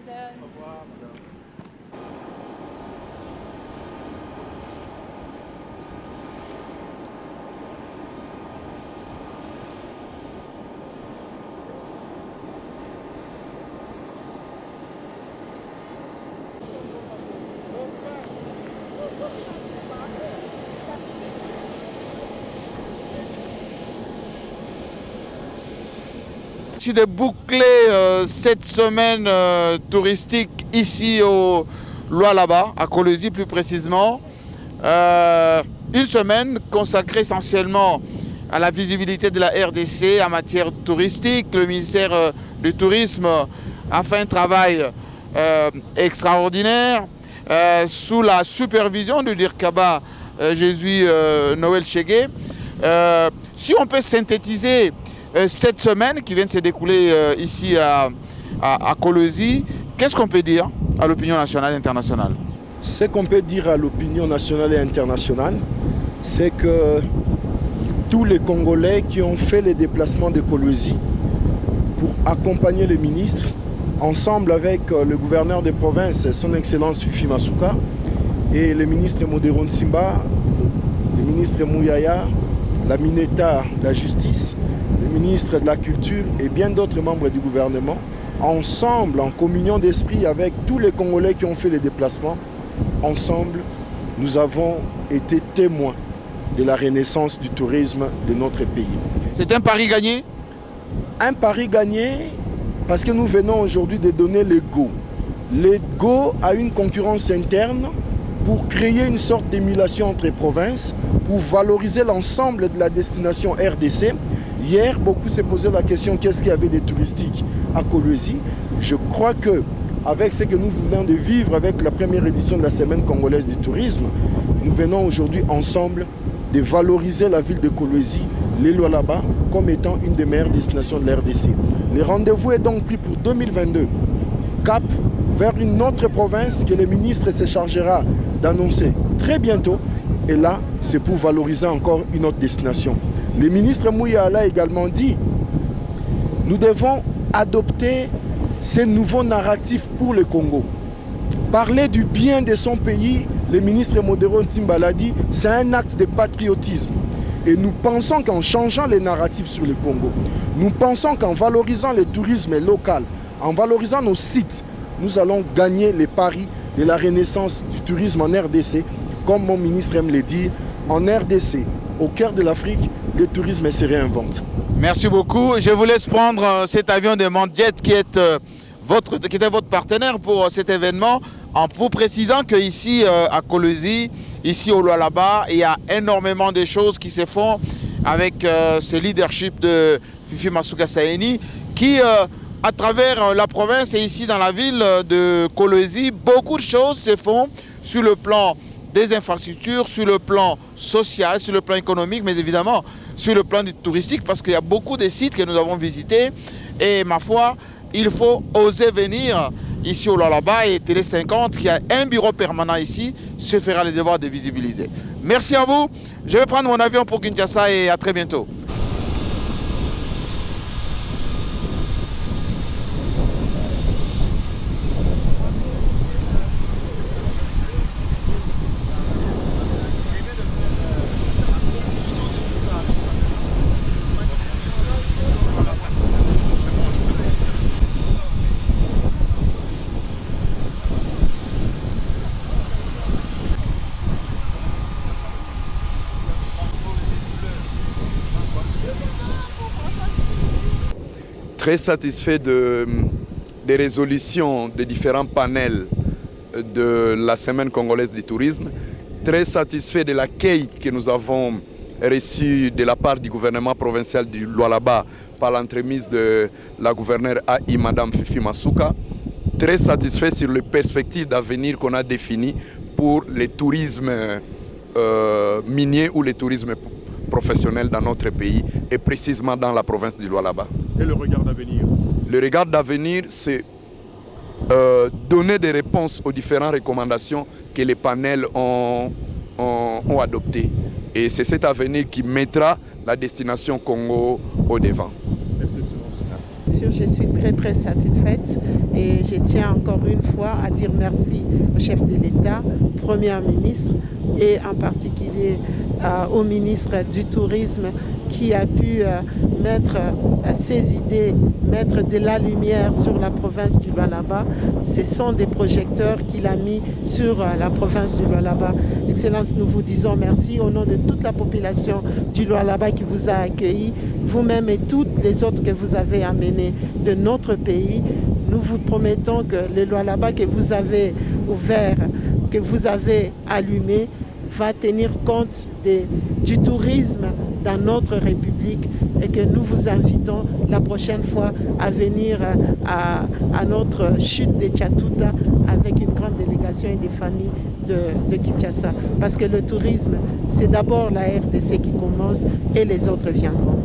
Au revoir, madame. De boucler cette semaine touristique ici au Lualaba, à Kolwezi plus précisément. Une semaine consacrée essentiellement à la visibilité de la RDC en matière touristique. Le ministère du Tourisme a fait un travail extraordinaire sous la supervision du Dirkaba Jésus Noël Chegué. Si on peut synthétiser cette semaine qui vient de se découler ici à Kolwezi, qu'est-ce qu'on peut dire à l'opinion nationale et internationale? Ce qu'on peut dire à l'opinion nationale et internationale, c'est que tous les Congolais qui ont fait les déplacements de Kolwezi pour accompagner le ministre, ensemble avec le gouverneur de province, son Excellence Fifi Masuka, et le ministre Modero Nsimba, le ministre Mouyaya, la Mineta de la Justice, le ministre de la Culture et bien d'autres membres du gouvernement, ensemble, en communion d'esprit avec tous les Congolais qui ont fait les déplacements, ensemble, nous avons été témoins de la renaissance du tourisme de notre pays. C'est un pari gagné? Un pari gagné parce que nous venons aujourd'hui de donner le go. Le go a une concurrence interne pour créer une sorte d'émulation entre les provinces, pour valoriser l'ensemble de la destination RDC. Hier, beaucoup se posaient la question qu'est-ce qu'il y avait de touristique à Kolwezi. Je crois que avec ce que nous venons de vivre avec la première édition de la Semaine congolaise du tourisme, nous venons aujourd'hui ensemble de valoriser la ville de Kolwezi, les Lualaba, comme étant une des meilleures destinations de la RDC. Le rendez-vous est donc pris pour 2022. Cap vers une autre province que le ministre se chargera d'annoncer très bientôt. Et là, c'est pour valoriser encore une autre destination. Le ministre Mouya l'a également dit, nous devons adopter ces nouveaux narratifs pour le Congo. Parler du bien de son pays, le ministre Modero Nsimba l'a dit, c'est un acte de patriotisme. Et nous pensons qu'en changeant les narratifs sur le Congo, nous pensons qu'en valorisant le tourisme local, en valorisant nos sites, nous allons gagner les paris de la renaissance du tourisme en RDC. Comme mon ministre aime le dire, en RDC, au cœur de l'Afrique, le tourisme se réinvente. Merci beaucoup. Je vous laisse prendre cet avion de Mandjet qui était votre partenaire pour cet événement, en vous précisant qu'ici à Kolwezi, ici au Lualaba, il y a énormément de choses qui se font avec ce leadership de Fifi Masuka Saini qui, à travers la province et ici dans la ville de Kolwezi, beaucoup de choses se font sur le plan des infrastructures, sur le plan social, sur le plan économique, mais évidemment sur le plan touristique, parce qu'il y a beaucoup de sites que nous avons visités. Et ma foi, il faut oser venir ici au Lualaba, et Télé 50, qui a un bureau permanent ici, se fera le devoir de visibiliser. Merci à vous. Je vais prendre mon avion pour Kinshasa et à très bientôt. Très satisfait des résolutions des différents panels de la Semaine congolaise du tourisme. Très satisfait de l'accueil que nous avons reçu de la part du gouvernement provincial du Lualaba par l'entremise de la gouverneure AI, Madame Fifi Masuka. Très satisfait sur les perspectives d'avenir qu'on a définies pour le tourisme minier ou le tourisme professionnel dans notre pays et précisément dans la province du Lualaba. Et le regard d'avenir? Le regard d'avenir, c'est donner des réponses aux différentes recommandations que les panels ont adoptées. Et c'est cet avenir qui mettra la destination Congo au devant. Merci, Excellence. Merci. sûr, je suis très satisfaite et je tiens encore une fois à dire merci au chef de l'État, Premier ministre et en particulier au ministre du Tourisme qui a pu mettre ses idées, mettre de la lumière sur la province du Lualaba. Ce sont des projecteurs qu'il a mis sur la province du Lualaba. Excellence, nous vous disons merci au nom de toute la population du Lualaba qui vous a accueilli, vous-même et toutes les autres que vous avez amenés de notre pays. Nous vous promettons que le Lualaba que vous avez ouvert, que vous avez allumé, va tenir compte du tourisme dans notre République et que nous vous invitons la prochaine fois à venir à notre chute de Tchatuta avec une grande délégation et des familles de Kinshasa. Parce que le tourisme, c'est d'abord la RDC qui commence et les autres viendront.